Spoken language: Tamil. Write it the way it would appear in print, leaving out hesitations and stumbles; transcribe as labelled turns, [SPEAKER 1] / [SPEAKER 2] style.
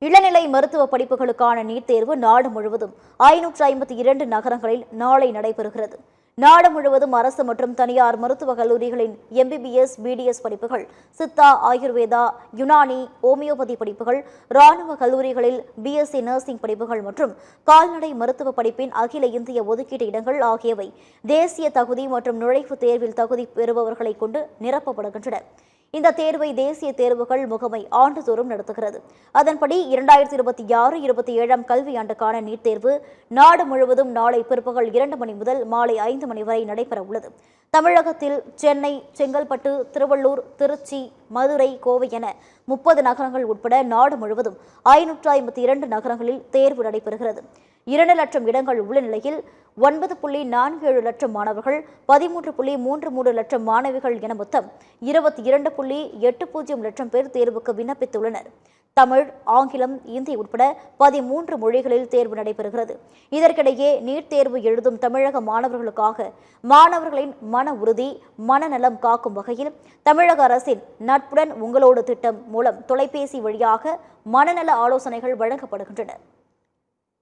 [SPEAKER 1] இளநிலை மருத்துவ படிப்புகளுக்கான நீட் தேர்வு நாடு முழுவதும் 552 நகரங்களில் நாளை நடைபெறுகிறது. நாடு முழுவதும் அரசு மற்றும் தனியார் மருத்துவக் கல்லூரிகளின் MBBS, BDS படிப்புகள், சித்தா, ஆயுர்வேதா, யுனானி, ஹோமியோபதி படிப்புகள், ராணுவ கல்லூரிகளில் BSc நர்சிங் படிப்புகள் மற்றும் கால்நடை மருத்துவ படிப்பின் அகில இந்திய ஒதுக்கீட்டு இடங்கள் ஆகியவை தேசிய தகுதி மற்றும் நுழைவுத் தேர்வில் தகுதி பெறுபவர்களை கொண்டு நிரப்பப்படுகின்றன. இந்த தேர்வை தேசிய தேர்வுகள் முகமை ஆண்டுதோறும் நடத்துகிறது. அதன்படி 2026-27 கல்வியாண்டுக்கான நீட் தேர்வு நாடு முழுவதும் நாளை பிற்பகல் 2 மணி முதல் மாலை 5 மணி வரை நடைபெற உள்ளது. தமிழகத்தில் சென்னை, செங்கல்பட்டு, திருவள்ளூர், திருச்சி, மதுரை, கோவை என 30 நகரங்கள் உட்பட நாடு முழுவதும் 552 நகரங்களில் தேர்வு நடைபெறுகிறது. 2 லட்சம் இடங்கள் உள்ள நிலையில் 9.47 லட்சம் மாணவர்கள், 13.33 லட்சம் மாணவிகள் என மொத்தம் 22.80 லட்சம் பேர் தேர்வுக்கு விண்ணப்பித்துள்ளனர். தமிழ், ஆங்கிலம், இந்தி உட்பட 13 மொழிகளில் தேர்வு நடைபெறுகிறது. இதற்கிடையே நீட் தேர்வு எழுதும் தமிழக மாணவர்களுக்காக மாணவர்களின் மன உறுதி, மனநலம் காக்கும் வகையில் தமிழக அரசின் நட்புடன் உங்களோடு திட்டம் மூலம் தொலைபேசி வழியாக மனநல ஆலோசனைகள் வழங்கப்படுகின்றன.